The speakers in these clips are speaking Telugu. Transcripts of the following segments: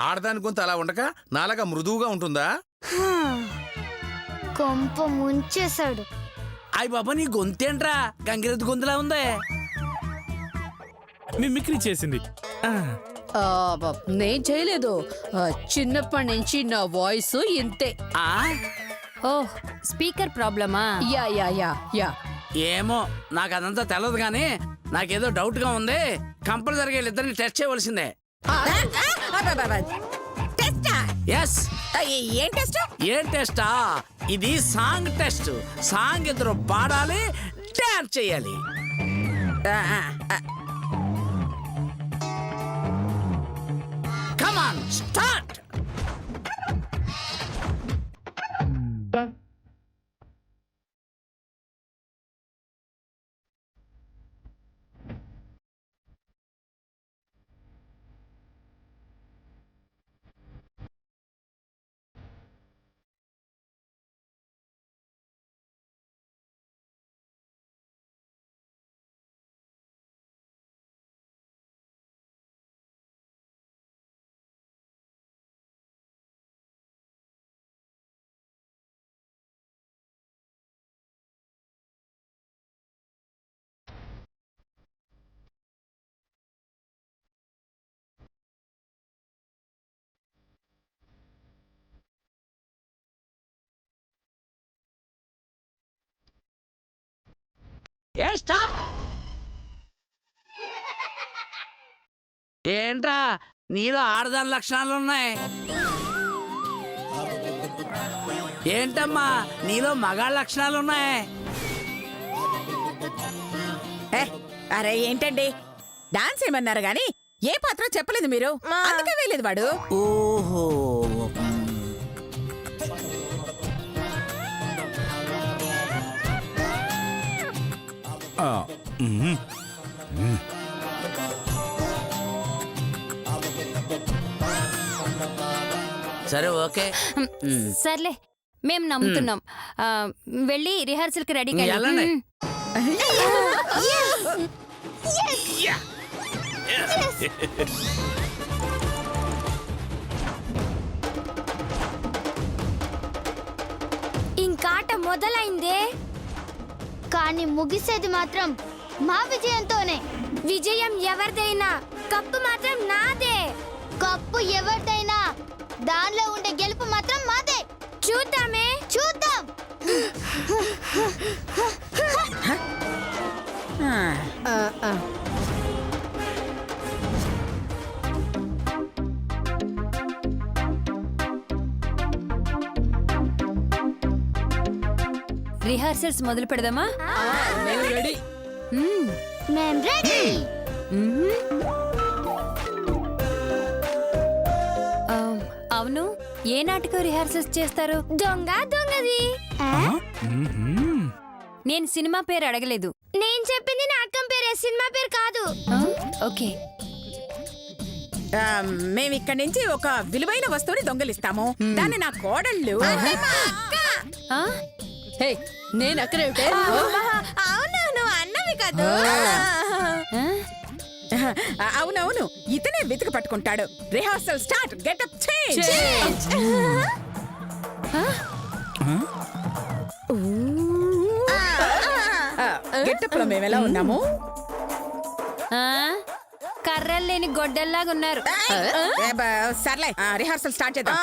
ఆడదాని గొంతు అలా ఉండక నాలాగా మృదువుగా ఉంటుందా? కొంప ముంచేశాడు. అయ్య బాబా, నీ గొంతేంట్రా గంగిరెద్దు గొంతులా ఉందే. మిమిక్రీ చేసింది. నేను చేయలేదు. చిన్నప్పటి నుంచి నా వాయిస్ ఇంతే. ఓహ్, స్పీకర్ ప్రాబ్లమా? యా యా యా యా ఏమో నాకు అదంతా తెలియదు కానీ నాకేదో డౌట్ గా ఉంది. కంపల్సరీగా వీళ్ళిద్దరిని టెస్ట్ చేయవలసిందే. ఎస్. ఏం టెస్ట్? ఏం టెస్టా? ఇది సాంగ్ టెస్ట్. సాంగ్ ఇద్దరు పాడాలి, డాన్స్ చేయాలి. Come on start. ఏంట్రా నీలో ఆడదాని లక్షణాలు ఉన్నాయి? ఏంటమ్మా నీలో మగాళ్ళ లక్షణాలు ఉన్నాయి? అరే ఏంటండి, డాన్స్ ఏమన్నారు గాని ఏ పాత్ర చెప్పలేదు మీరు, అందుకే వేయలేదు వాడు. ఓహో, సరే ఓకే. సర్లే, మేం నమ్ముతున్నాం. వెళ్ళి రిహార్సల్ కి రెడీ వెళ్ళండి. ఇంకాట మొదలైందే, కానీ ముగిసేది మాత్రం మా విజయంతోనే. విజయం ఎవరిదైనా కప్పు మాత్రం నాదే. కప్పు ఎవరిదైనా దానిలో ఉండే గెలుపు మాత్రం మాదే. చూద్దామే, చూద్దాం. రిహార్సల్స్ మొదలు పెడదామా? రెడీ. మేం రెడీ. అవును, ఏ నాటకం రిహార్సల్స్ చేస్తారు? దొంగ దొంగది. నేను సినిమా పేరు అడగలేదు. నేను చెప్పింది నాటకం పేరే, సినిమా పేరు కాదు. ఓకే. మేము ఇక్కడి నుంచి ఒక విలువైన వస్తువుని దొంగలిస్తాము. దాన్ని నా కోడళ్ళు. నేను అక్కడే అవునవును అన్నవి కాదు. అవునవును, ఇతనే వెతికి పట్టుకుంటాడు. Rehearsal start. Getup change. Getup లో మేము ఎలా ఉన్నాము? కర్రలు లేని గొడ్డల్లాగా ఉన్నారు. సర్లే, రిహార్సల్ స్టార్ట్ చేద్దాం.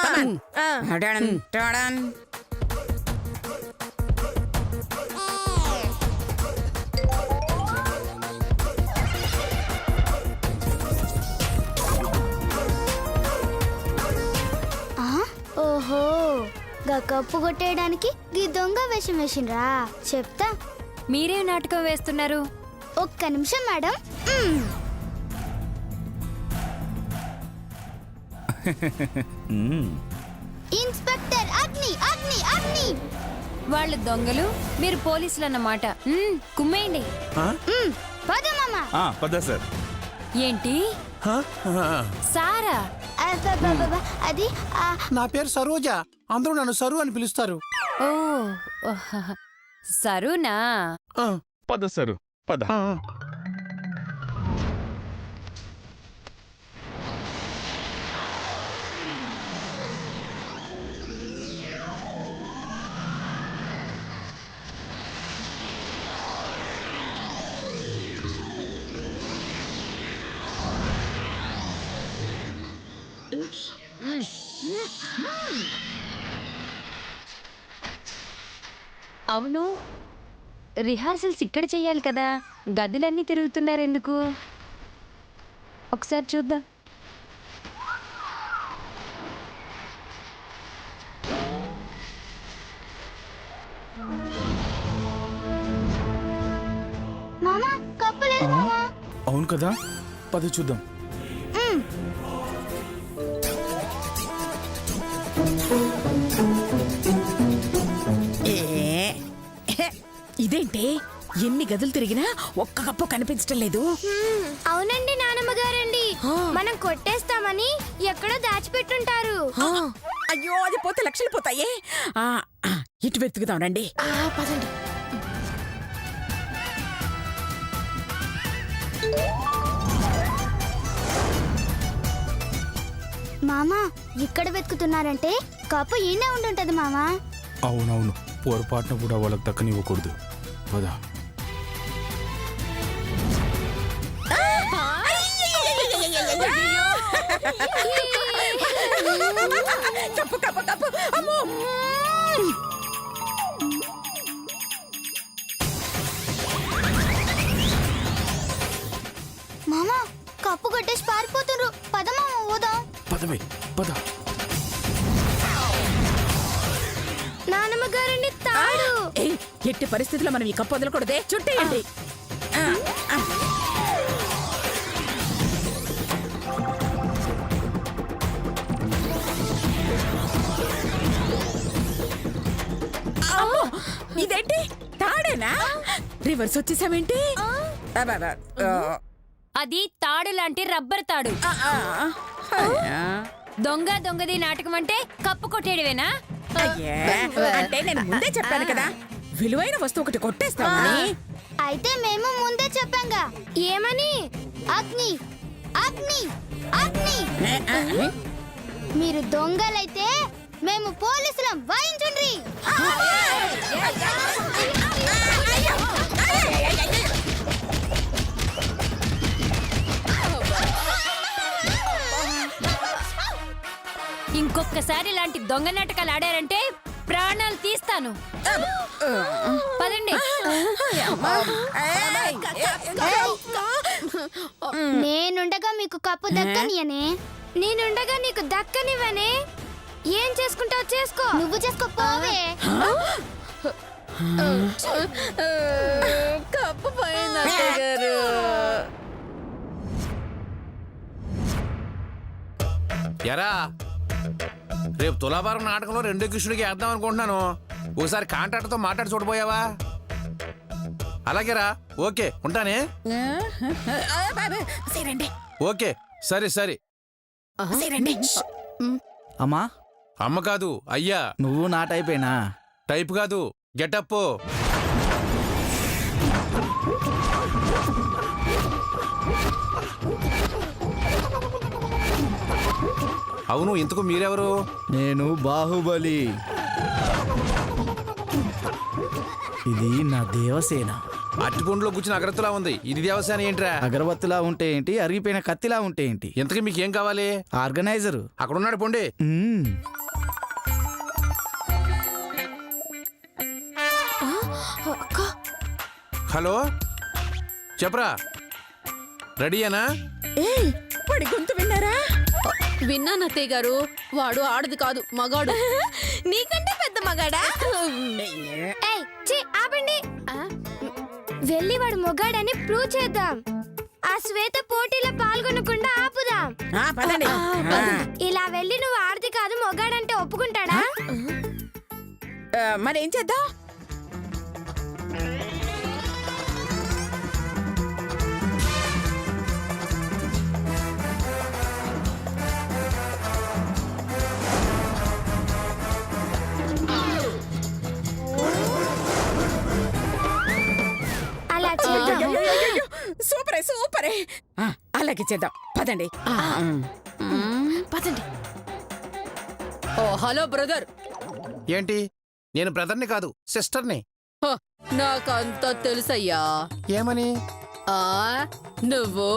ఓహో, గా కప్పు కొట్టేయడానికి ఈ దొంగ వేషం వేసిండ్రా. చెప్తా. మీరేం నాటకం వేస్తున్నారు? ఒక్క నిమిషం మేడం. ఇన్స్పెక్టర్ అగ్ని అగ్ని అగ్ని. వాళ్ళు దొంగలు, మీరు పోలీసులు అన్నమాట. కుమ్మేయండి. పద మామ. పద సార్. ఏంటి సారా? అది నా పేరు సరోజ, అందరూ నన్ను సరు అని పిలుస్తారు. ఓ, సరునా? పద సరు, పద. అవును, రిహార్సల్స్ ఇక్కడ చెయ్యాలి కదా, గదులన్నీ తిరుగుతున్నారు ఎందుకు? ఒకసారి చూద్దాం. మామా కప్పు లేదు మామా. అవును కదా, పద చూద్దాం. ఇదేంటి ఎన్ని గదులు తిరిగినా ఒక్క కప్పు కనిపించటం లేదు. అవునండి నానమ్మ గారండి, మనం కొట్టేస్తామని ఎక్కడో దాచిపెట్టుంటారు. అయ్యో అది పోతే లక్షలు పోతాయే. ఇటు వెతుకుదాం రండి. పదండి. మామా ఇక్కడ వెతుకుతున్నారంటే కప్పు ఈయనే ఉండుంటది మామా. అవునవును, పొరపాటున కూడా వాళ్ళకి దక్కనివ్వకూడదు. పద. Cup cup cup. అమ్మో. మామా కప్పు కొట్టేసి పారిపోతుండ్రు. పద మామ పోదాం. పదవే పద. నానమ్మ గారండి తాడు. ఏయ్, ఎట్టి పరిస్థితుల్లో మనం ఈ కప్పు వదలకూడదే. చుట్టేయండి. అమ్మో, ఇదేంటి తాడేనా? రివర్స్ వచ్చేసామేంటి? అది తాడు లాంటి రబ్బర్ తాడు. దొంగ దొంగది నాటకం అంటే కప్పు కొట్టేయడమేనా? అంటే నేను ముందే చెప్పాను కదా, విలువైన వస్తువు ఒకటి కొట్టేస్తామని. అయితే మేము ముందే చెప్పాంగా. ఏమని? అగ్ని అగ్ని అగ్ని. మీరు దొంగలైతే మేము పోలీసులం. వాయించండి. ఇంకొకసారి ఇలాంటి దొంగ నాటకాలు ఆడారంటే ప్రాణాలు తీస్తాను. పదండి. నేనుండగా మీకు కప్పు దక్కనియనే. నేనుండగా నీకు దక్కనివనే. ఏం చేసుకుంటావు చేసుకో. నువ్వు చేసుకో పోవే. కప్పు పోయింది అత్తయ్య గారు. ఎరా, రేపు తులాభారం నాటకంలో రెండో కృష్ణుడికి వేద్దాం అనుకుంటున్నాను. ఒకసారి కాంట్రాక్టర్తో మాట్లాడి చూడబోయావా? అలాగేరా, ఓకే ఉంటానే. సరేండి. ఓకే సరే సరే. సరేండి. అమ్మా, అమ్మ కాదు అయ్యా. నువ్వు నా టైపేనా? టైప్ కాదు, గెటప్. అవును, ఇంతకు మీరెవరు? నేను బాహుబలి. ఇది నా దేవసేన. అట్టిపండులో కూర్చుని అగ్రత్తులా ఉంది. ఇది దేవసేన ఏంట్రా? అగరబత్తిలా ఉంటే ఏంటి, అరిగిపోయిన కత్తిలా ఉంటే ఏంటి? ఇంతకీ మీకేం కావాలి? ఆర్గనైజరు. అక్కడున్నాడు పొండి. హలో, చెప్పరా, రెడీయేనా? ఏయ్, వాడి గొంతు విన్నారా? విన్నాను అత్తయ్య గారు. వాడు ఆడది కాదు, మగాడు. నీకంటే పెద్ద మగాడా? ఏయ్, ఛీ, ఆపండి. వెళ్ళి వాడు మొగాడని ప్రూవ్ చేద్దాం. ఆ శ్వేత పోటీలో పాల్గొనకుండా ఆపుదాం. పదండి. ఇలా వెళ్ళి నువ్వు ఆడది కాదు మొగాడంటే ఒప్పుకుంటాడా? మరేం చేద్దాం? అలా చేద్దాం. సూపరే సూపరే. అలాగే చేద్దాం. పదండి. పదండి. ఓ హలో బ్రదర్. ఏంటి? నేను బ్రదర్ని కాదు, సిస్టర్ని. నాకంతా తెలుసయ్యా. ఏమని? నువ్వు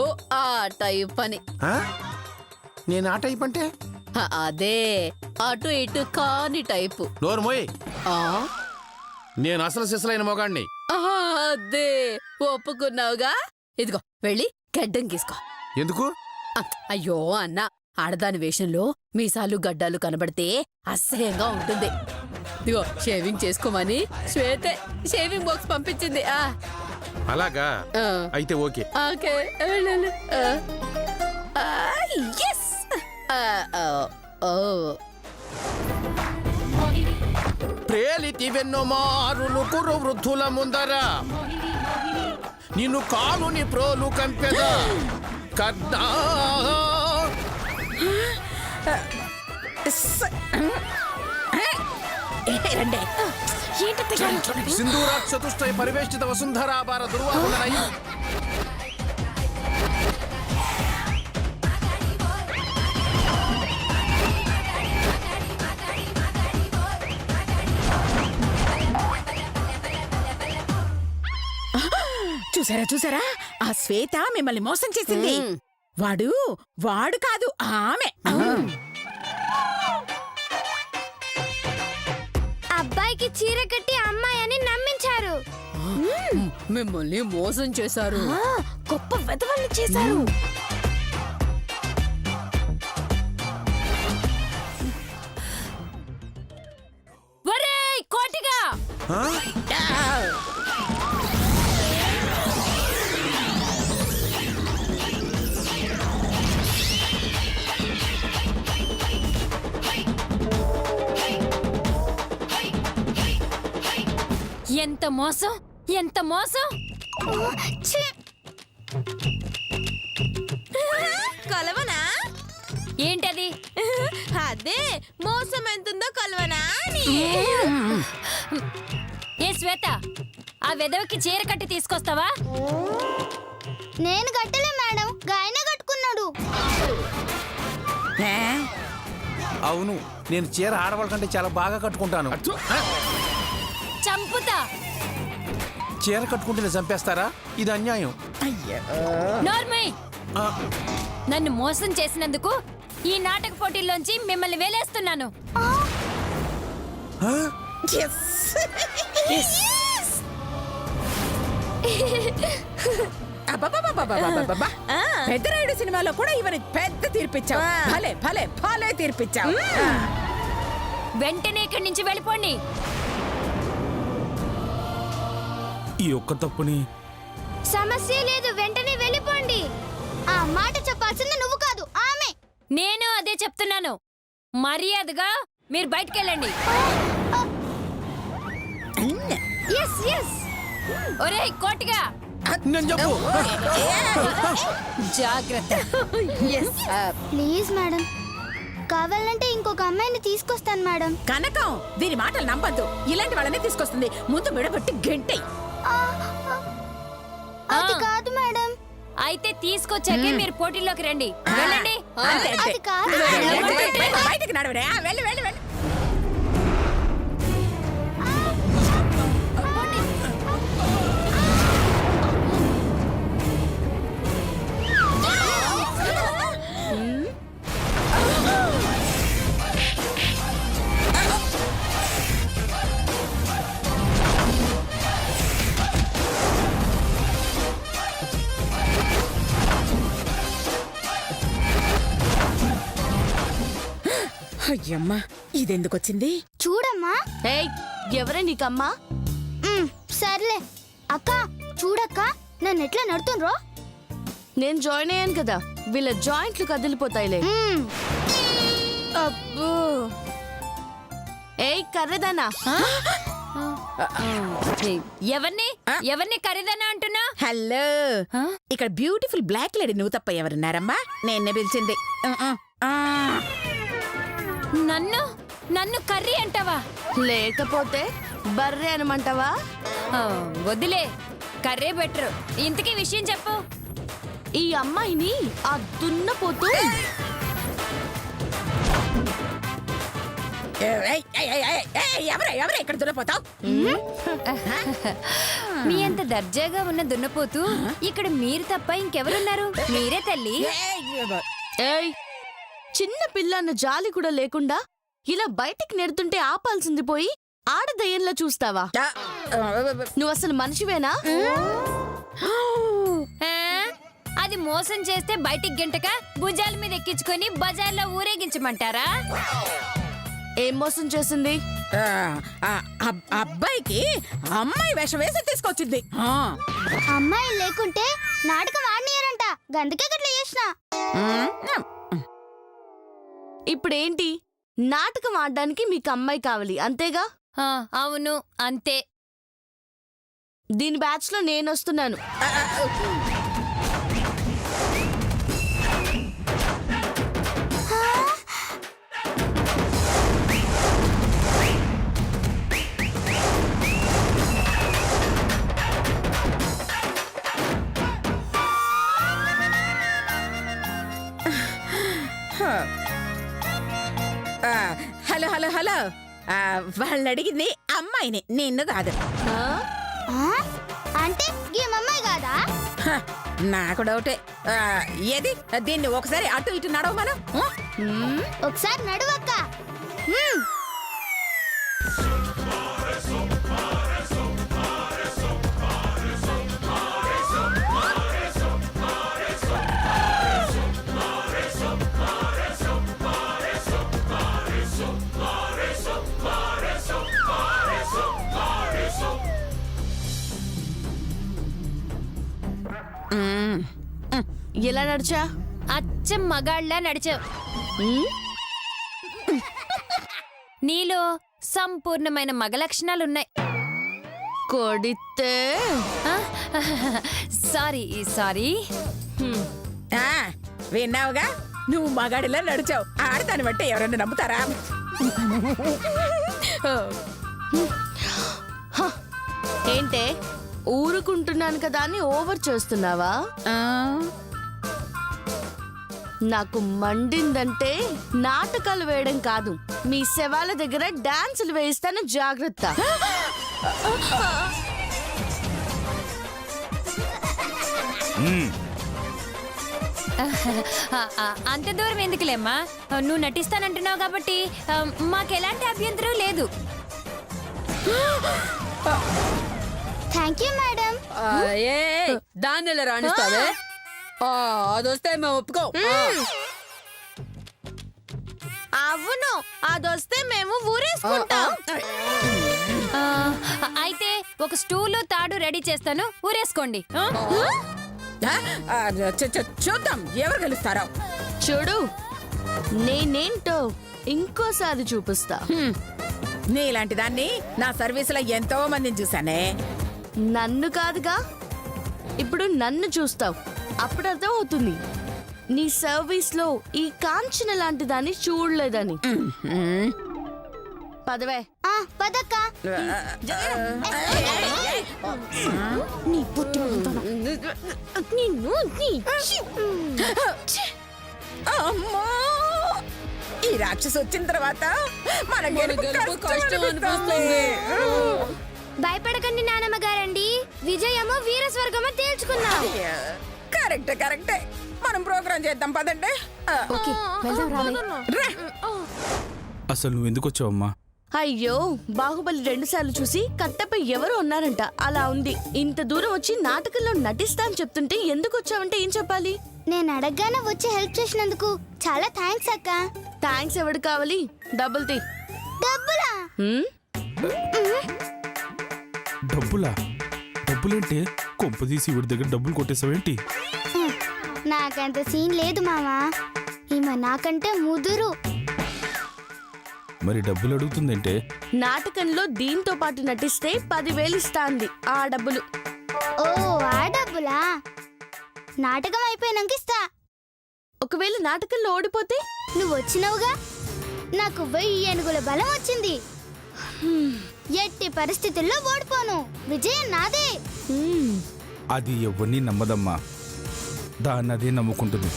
ఆ టైప్ అని. ఆ? నేను ఆ టైప్ అంటే అదే అటు ఇటు కాని టైపు. నోరు మోయ్, ఆ నేను అసలు సిసలైన మొగాడిని. ఆహా, అదే ఒప్పుకున్నావుగా. ఇదిగో వెళ్ళి గడ్డం గీసుకో. ఎందుకు? అయ్యో అన్న, ఆడదాని వేషంలో మీసాలు గడ్డాలు కనబడితే అసహ్యంగా ఉంటుంది. ఇదిగో షేవింగ్ చేసుకోమని శ్వేతే షేవింగ్ బాక్స్ పంపించింది. అలాగా, ఆ, అయితే ఓకే. ఓకే వెళ్ళు. yes. ఓ ప్రేలితి వెన్నో మారులు కురు వృద్ధుల ముందర నిన్ను కాలుని ప్రోలు కంపెదా కద్దా. రండి. సింధూరా చతుష్టయ పరివేష్టిత వసుంధరాభార దుర్వాహులనై చూసారా ఆ శ్వేత మిమ్మల్ని మోసం చేసింది. వాడు కాదు ఆమె. అబ్బాయికి చీర కట్టి అమ్మాయి అని నమ్మించారు. మిమ్మల్ని మోసం చేశారు. గొప్ప వెధవల్ని చేశారు. ఒరేయ్ కోటిగా, ఎంత మోసం, ఎంత మోసం. ఛీ! కలవనా? ఏంటది? అదే మోసం ఎంతుందో కలవనా అని. ఏ శ్వేత, ఆ వెదవకి చీర కట్టి తీసుకొస్తావా? నేను కట్టలే మేడం, గాయనే కట్టుకున్నాడు. అవును, నేను చీర ఆడవాళ్ళ కంటే చాలా బాగా కట్టుకుంటాను. చంపుతా. చీర కట్టుకుంటే చంపేస్తారా? ఇది అన్యాయం. నార్మల్, ఆ, నన్ను మోసం చేసినందుకు ఈ నాటక పోటీల్లోంచి మిమ్మల్ని వేలేస్తున్నాను. ఆ? అబ్బబ్బబ్బబ్బబ్బబ్బబ్బబ్బా. పెద్దరాయుడు సినిమాలో కూడా ఇవని పెద్ద తీర్పిచ్చావు. భలే భలే భలే తీర్పిచ్చావు. వెంటనే ఇక్కడి నుంచి వెళ్ళిపోండి. ఈ ఒక్క తప్పుని సమస్య లేదు, వెంటనే వెళ్ళిపోండి. ఆ మాట చెప్పాల్సింది నువ్వు కాదు, ఆమె. నేను అదే చెప్తున్నాను. మర్యాదగా మీరు బయటికెళ్ళండి. Yes yes. ఒరేయ్ కోటిగా, నేను చెప్పు. జాగ్రత్త. ప్లీజ్ మేడం, కావాలంటే ఇంకొక అమ్మాయిని తీసుకొస్తాను మేడం. కనకం, దీని మాటలు నమ్మద్దు. ఇలాంటి వాళ్ళని తీసుకొస్తుంది. ముందు మెడబట్టి గంటై. అది కాదు మేడం. అయితే తీసుకొచ్చాకే మీరు పోటీల్లోకి రండి. వెళ్ళండి. అంతే, అంతే. అది కాదు మేడం. బయటికి నడవడే. వెళ్ళి వెళ్ళి వెళ్ళి. అయ్యమ్మా, ఇదెందుకొచ్చింది? చూడమ్మా. ఏయ్, ఎవరే నీకమ్మా? సర్లే అక్క, చూడక్క నన్ను ఎట్లా నడుతుండ్రో. నేను జాయిన్ అయ్యాను కదా, వీళ్ళ జాయింట్లు కదిలిపోతాయిలే. అబ్బో. ఏయ్ కర్రదానా, ఎవరిని ఖరీదనా అంటున్నా? హలో, ఇక్కడ బ్యూటిఫుల్ బ్లాక్ లేడీ నువ్వు తప్ప ఎవరున్నారమ్మా? నేనే పిలిచింది. నన్ను కర్రీ అంటావా? లేకపోతే బర్రె అనమంటావా? వదిలే, కర్రీ బెటర్. ఇంతకీ విషయం చెప్పు. ఈ అమ్మాయిని ఆ దున్నపోతూ ఎవరే ఇక్కడ దున్నపోతావు? మీ అంత దర్జాగా ఉన్న దున్నపోతూ ఇక్కడ మీరు తప్ప ఇంకెవరున్నారు? మీరే తల్లి. ఏయ్ చిన్న పిల్ల అన్న జాలి కూడా లేకుండా ఇలా బయటికి నెడుతుంటే ఆపాల్సింది పోయి ఆడదయ్యంలా చూస్తావా? నువ్వు అసలు మనిషివేనా? ఆ, అది మోసం చేస్తే బయటికి గంటక భుజాల మీద ఎక్కించుకొని బజార్లో ఊరేగించమంటారా? ఏం మోసం చేసింది? అబ్బాయికి అమ్మాయి వేషం వేసి తీసుకొచ్చింది. అమ్మాయి లేకుంటే నాటకం ఆడనీయరంట, గందుకే గట్ల చేసిన. ఇప్పుడేంటి, నాటకం ఆడడానికి మీకు అమ్మాయి కావాలి అంతేగా? ఆ, అవును అంతే. దీని బ్యాచ్ లో నేనొస్తున్నాను. హలో హలో హలో, వాళ్ళు అడిగింది అమ్మాయిని, నిన్ను కాదు. అంటే ఈ అమ్మాయి కాదా? హ, నాకు డౌటే. ఏది దీన్ని ఒకసారి అటు ఇటు నడవమను. ఒకసారి నడువక్క. ఎలా నడిచా? అచ్చం మగాళ్ళ నడిచావు. నీలో సంపూర్ణమైన మగ లక్షణాలున్నాయి. కొడితే సారీ సారీ. విన్నావుగా, నువ్వు మగాడిలా నడిచావు. ఆడదాన్ని బట్టి ఎవరైనా నమ్ముతారా? ఏంటే, ఊరుకుంటున్నాను కదా అని ఓవర్ చేస్తున్నావా? నాకు మండిందంటే నాటకాలు వేయడం కాదు, మీ శవాల దగ్గర డాన్సులు వేయిస్తాను, జాగ్రత్త. అంత దూరం ఎందుకులేమ్మా, నువ్వు నటిస్తానంటున్నావు కాబట్టి మాకెలాంటి అభ్యంతరం లేదు. Thank you madam. దాన్ని ఎలా రాణిస్తావే? అదొస్తే మేము ఒప్పుకో. అవును, అదొస్తే మేము ఊరేసుకుంటాం. అయితే ఒక స్టూలు తాడు రెడీ చేస్తాను, ఊరేసుకోండి. చూద్దాం ఎవరు గెలుస్తారో. చూడు, నేనేంటో ఇంకోసారి చూపిస్తా. నీలాంటి దాన్ని నా సర్వీసులో ఎంతో మందిని చూసానే. నన్ను కాదుగా, ఇప్పుడు నన్ను చూస్తావు, అప్పుడు అర్థం అవుతుంది నీ సర్వీస్ లో ఈ కాంచన లాంటి దాన్ని చూడలేదని. పదవే. పదక్క. నీ పుట్టి నిన్ను అమ్మో, ఈ రాక్షసు వచ్చిన తర్వాత మన గెలుపు కష్టం అనిపిస్తుంది. భయపడకండి నానమ్మ గారండి, విజయము వీర స్వర్గమో తేల్చుకున్నాం. కరెక్టే కరెక్టే, మనం ప్రోగ్రామ్ చేద్దాం పదండి. రా. అసలు నువ్వు ఎందుకు వచ్చావమ్మా? అయ్యో, బాహుబలి 2 సార్లు చూసి కట్టపై ఎవరు ఉన్నారంట, అలా ఉంది. ఇంత దూరం వచ్చి నాటకంలో నటిస్తా అని చెప్తుంటే ఎందుకు వచ్చావంటే ఏం చెప్పాలి? నేను అడగగానే వచ్చి హెల్ప్ చేసినందుకు చాలా థ్యాంక్స్ అక్క. థ్యాంక్స్ ఎవడు కావాలి? డబ్బులు తీ. డబ్బులా? డబ్బులా? డబ్బులేంటే కొంపదీసి ఇవిడి దగ్గర డబ్బులు కొట్టేసావేంటి? నాకంత సీన్ లేదు మామా, ఈమె నాకంటే ముదురు. మరి డబ్బులు అడుగుతుందంటే? నాటకంలో దీంతో పాటు నటిస్తే 10,000 ఇస్తా అంది. ఆ డబ్బులు. ఓ, ఆ డబ్బులా? నాటకం అయిపోయినాక ఇస్తా. ఒకవేళ నాటకంలో ఓడిపోతే? నువ్వు వచ్చినవుగా, నాకు 1000 ఏనుగుల బలం వచ్చింది. ఎట్టి పరిస్థితుల్లో ఓడిపోను, విజయం నాదే. అది ఎవరిని నమ్మదమ్మా, దాన్ని అదే నమ్ముకుంటుంది.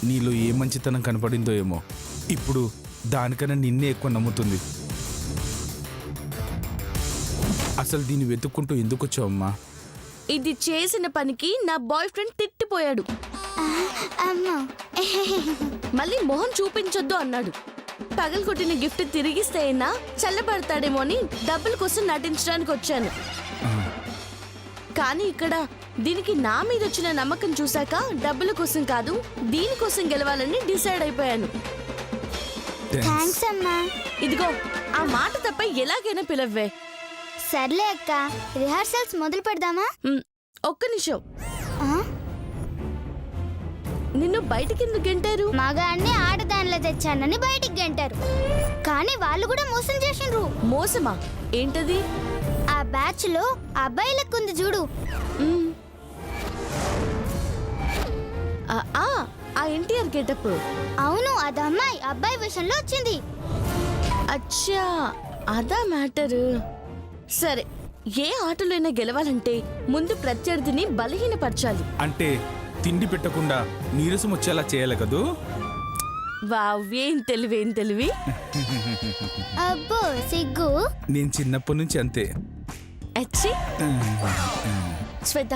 నీలో ఏ మంచితనం కనపడిందో ఏమో, ఇప్పుడు దానికన్నా నిన్నే ఎక్కువ నమ్ముతుంది. అసలు దీన్ని వెతుక్కుంటూ ఎందుకు వచ్చావమ్మా? ఇది చేసిన పనికి నా బాయ్ ఫ్రెండ్ తిట్టిపోయాడు. అమ్మో, మళ్ళీ మొహం చూపించొద్దు అన్నాడు. పగలగొట్టిన గిఫ్ట్ తిరిగిస్తే అయినా చల్లబడతాడేమో అని డబ్బుల కోసం నటించడానికి వచ్చాను. కానీ ఇక్కడ దీనికి నా మీద వచ్చిన నమ్మకం చూశాక డబ్బుల కోసం కాదు, దీనికోసం గెలవాలని డిసైడ్ అయిపోయాను. థ్యాంక్స్ అమ్మా. ఇదిగో ఆ మాట తప్ప ఎలాగైనా పిలవ్వే. సర్లే అక్క, రిహార్సల్స్ మొదలు పెడదామా? ఒక్క నిమిషం. ఆ? నిన్ను బయటికి ఎందుకు గెంటారు? మగాన్ని ఆడదానిలో తెచ్చానని బయటికి గంటారు, కానీ వాళ్ళు కూడా మోసం చేసిండ్రు. మోసమా? ఏంటది? ఆ బ్యాచ్ లో అబ్బాయిలకు ఉంది చూడు. మ్. ఆ ఎన్టీఆర్ గెటప్. అవును, అది అమ్మాయి అబ్బాయి విషయంలో వచ్చింది. అచ్చా, అదా మ్యాటరు. సరే, ఏ ఆటలోనైనా గెలవాలంటే ముందు ప్రత్యర్థిని బలహీనపరచాలి. అంటే తిండి పెట్టకుండా నీరసం వచ్చేలా చేయాలి కదూ. వావ్, ఏం తెలివి. అబ్బో సిగ్గు. నేను చిన్నప్పటి నుంచి అంతే. అచ్చి శ్వేత,